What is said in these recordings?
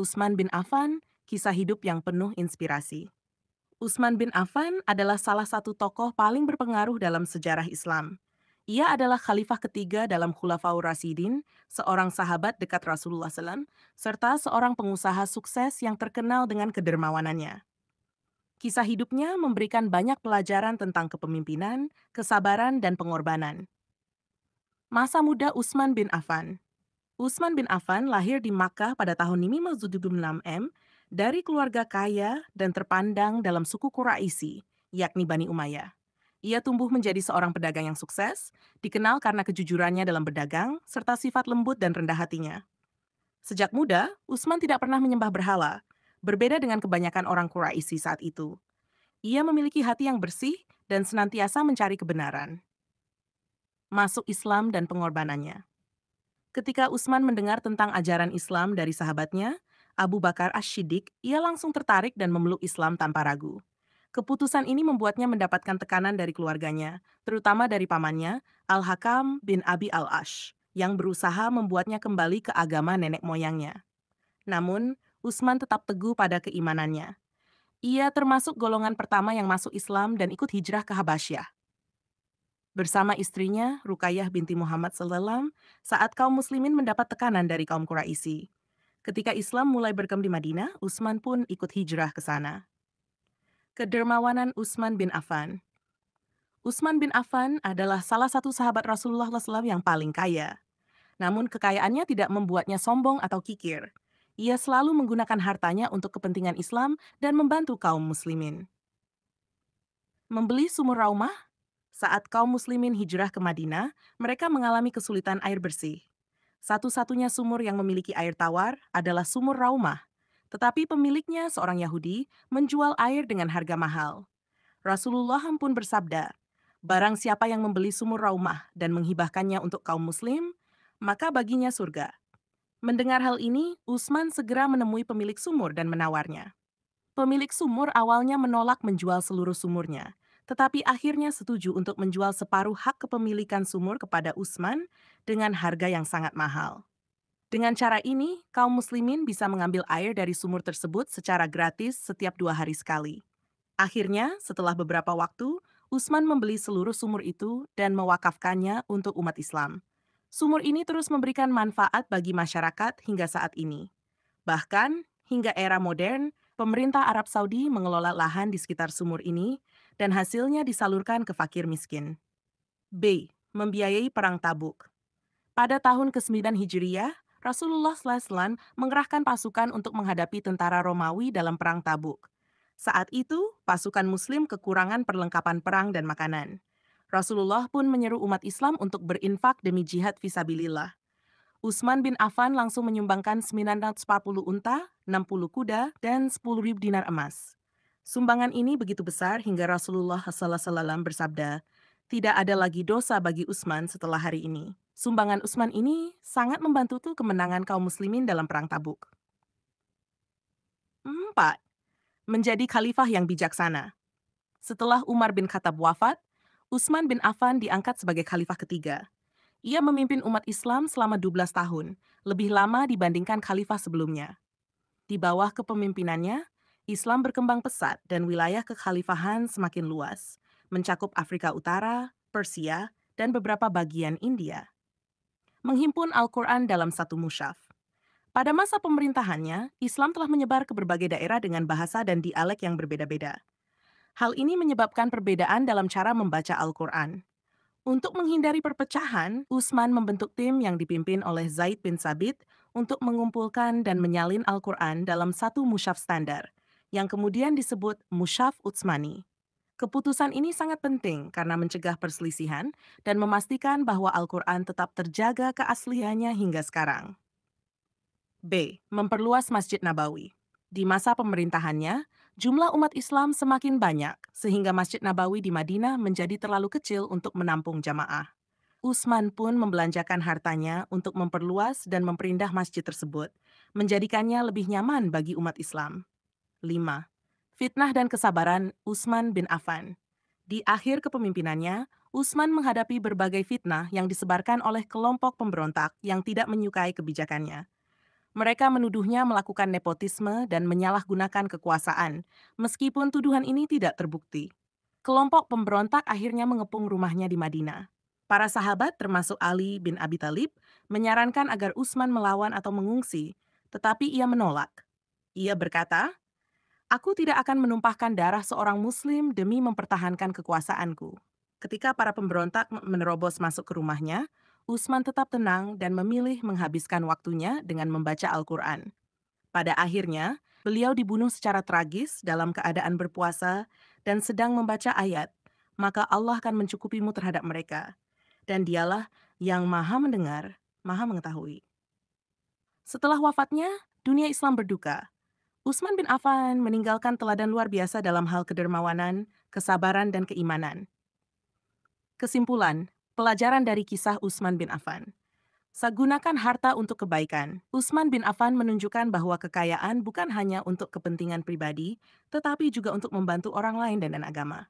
Utsman bin Affan, kisah hidup yang penuh inspirasi. Utsman bin Affan adalah salah satu tokoh paling berpengaruh dalam sejarah Islam. Ia adalah khalifah ketiga dalam Khulafaur Rasyidin, seorang sahabat dekat Rasulullah SAW, serta seorang pengusaha sukses yang terkenal dengan kedermawanannya. Kisah hidupnya memberikan banyak pelajaran tentang kepemimpinan, kesabaran, dan pengorbanan. Masa muda Utsman bin Affan. Utsman bin Affan lahir di Makkah pada tahun 576 dari keluarga kaya dan terpandang dalam suku Quraisy, yakni Bani Umayyah. Ia tumbuh menjadi seorang pedagang yang sukses, dikenal karena kejujurannya dalam berdagang, serta sifat lembut dan rendah hatinya. Sejak muda, Utsman tidak pernah menyembah berhala, berbeda dengan kebanyakan orang Quraisy saat itu. Ia memiliki hati yang bersih dan senantiasa mencari kebenaran. Masuk Islam dan pengorbanannya. Ketika Utsman mendengar tentang ajaran Islam dari sahabatnya, Abu Bakar Ash-Shiddiq, ia langsung tertarik dan memeluk Islam tanpa ragu. Keputusan ini membuatnya mendapatkan tekanan dari keluarganya, terutama dari pamannya, Al-Hakam bin Abi Al-Ash, yang berusaha membuatnya kembali ke agama nenek moyangnya. Namun, Utsman tetap teguh pada keimanannya. Ia termasuk golongan pertama yang masuk Islam dan ikut hijrah ke Habasyah. Bersama istrinya, Ruqayyah binti Muhammad SAW, saat kaum muslimin mendapat tekanan dari kaum Quraisy. Ketika Islam mulai berkembang di Madinah, Utsman pun ikut hijrah ke sana. Kedermawanan Utsman bin Affan. Utsman bin Affan adalah salah satu sahabat Rasulullah SAW yang paling kaya. Namun kekayaannya tidak membuatnya sombong atau kikir. Ia selalu menggunakan hartanya untuk kepentingan Islam dan membantu kaum muslimin. Membeli sumur Raumah. Saat kaum muslimin hijrah ke Madinah, mereka mengalami kesulitan air bersih. Satu-satunya sumur yang memiliki air tawar adalah sumur Raumah. Tetapi pemiliknya, seorang Yahudi, menjual air dengan harga mahal. Rasulullah pun bersabda, "Barang siapa yang membeli sumur Raumah dan menghibahkannya untuk kaum muslim, maka baginya surga." Mendengar hal ini, Utsman segera menemui pemilik sumur dan menawarnya. Pemilik sumur awalnya menolak menjual seluruh sumurnya, tetapi akhirnya setuju untuk menjual separuh hak kepemilikan sumur kepada Utsman dengan harga yang sangat mahal. Dengan cara ini, kaum muslimin bisa mengambil air dari sumur tersebut secara gratis setiap 2 hari sekali. Akhirnya, setelah beberapa waktu, Utsman membeli seluruh sumur itu dan mewakafkannya untuk umat Islam. Sumur ini terus memberikan manfaat bagi masyarakat hingga saat ini. Bahkan, hingga era modern, pemerintah Arab Saudi mengelola lahan di sekitar sumur ini dan hasilnya disalurkan ke fakir miskin. B. Membiayai Perang Tabuk. Pada tahun ke-9 Hijriyah, Rasulullah SAW mengerahkan pasukan untuk menghadapi tentara Romawi dalam Perang Tabuk. Saat itu, pasukan Muslim kekurangan perlengkapan perang dan makanan. Rasulullah pun menyeru umat Islam untuk berinfak demi jihad fisabilillah. Utsman bin Affan langsung menyumbangkan 940 unta, 60 kuda, dan 10.000 dinar emas. Sumbangan ini begitu besar hingga Rasulullah SAW bersabda, "Tidak ada lagi dosa bagi Utsman setelah hari ini." Sumbangan Utsman ini sangat membantu tuh kemenangan kaum muslimin dalam Perang Tabuk. 4. Menjadi khalifah yang bijaksana. Setelah Umar bin Khattab wafat, Utsman bin Affan diangkat sebagai khalifah ketiga. Ia memimpin umat Islam selama 12 tahun, lebih lama dibandingkan khalifah sebelumnya. Di bawah kepemimpinannya, Islam berkembang pesat dan wilayah kekhalifahan semakin luas, mencakup Afrika Utara, Persia, dan beberapa bagian India. Menghimpun Al-Quran dalam satu mushaf. Pada masa pemerintahannya, Islam telah menyebar ke berbagai daerah dengan bahasa dan dialek yang berbeda-beda. Hal ini menyebabkan perbedaan dalam cara membaca Al-Quran. Untuk menghindari perpecahan, Utsman membentuk tim yang dipimpin oleh Zaid bin Sabit untuk mengumpulkan dan menyalin Al-Quran dalam satu mushaf standar, yang kemudian disebut Mushaf Utsmani. Keputusan ini sangat penting karena mencegah perselisihan dan memastikan bahwa Al-Quran tetap terjaga keasliannya hingga sekarang. B. Memperluas Masjid Nabawi. Di masa pemerintahannya, jumlah umat Islam semakin banyak, sehingga Masjid Nabawi di Madinah menjadi terlalu kecil untuk menampung jamaah. Utsman pun membelanjakan hartanya untuk memperluas dan memperindah masjid tersebut, menjadikannya lebih nyaman bagi umat Islam. 5. Fitnah dan kesabaran Utsman bin Affan. Di akhir kepemimpinannya, Utsman menghadapi berbagai fitnah yang disebarkan oleh kelompok pemberontak yang tidak menyukai kebijakannya. Mereka menuduhnya melakukan nepotisme dan menyalahgunakan kekuasaan, meskipun tuduhan ini tidak terbukti. Kelompok pemberontak akhirnya mengepung rumahnya di Madinah. Para sahabat, termasuk Ali bin Abi Thalib, menyarankan agar Utsman melawan atau mengungsi, tetapi ia menolak. Ia berkata, "Aku tidak akan menumpahkan darah seorang Muslim demi mempertahankan kekuasaanku." Ketika para pemberontak menerobos masuk ke rumahnya, Utsman tetap tenang dan memilih menghabiskan waktunya dengan membaca Al-Quran. Pada akhirnya, beliau dibunuh secara tragis dalam keadaan berpuasa dan sedang membaca ayat, "Maka Allah akan mencukupimu terhadap mereka." Dan dialah yang maha mendengar, maha mengetahui. Setelah wafatnya, dunia Islam berduka. Utsman bin Affan meninggalkan teladan luar biasa dalam hal kedermawanan, kesabaran, dan keimanan. Kesimpulan, pelajaran dari kisah Utsman bin Affan. Gunakan harta untuk kebaikan. Utsman bin Affan menunjukkan bahwa kekayaan bukan hanya untuk kepentingan pribadi, tetapi juga untuk membantu orang lain dan agama.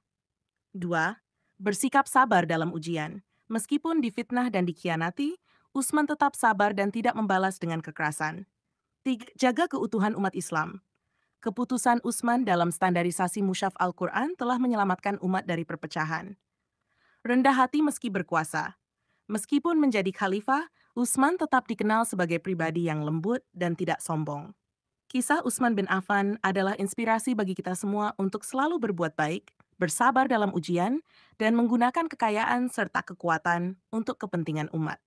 2. Bersikap sabar dalam ujian. Meskipun difitnah dan dikhianati, Utsman tetap sabar dan tidak membalas dengan kekerasan. 3. Jaga keutuhan umat Islam. Keputusan Utsman dalam standarisasi mushaf Al-Quran telah menyelamatkan umat dari perpecahan. Rendah hati meski berkuasa. Meskipun menjadi khalifah, Utsman tetap dikenal sebagai pribadi yang lembut dan tidak sombong. Kisah Utsman bin Affan adalah inspirasi bagi kita semua untuk selalu berbuat baik, bersabar dalam ujian, dan menggunakan kekayaan serta kekuatan untuk kepentingan umat.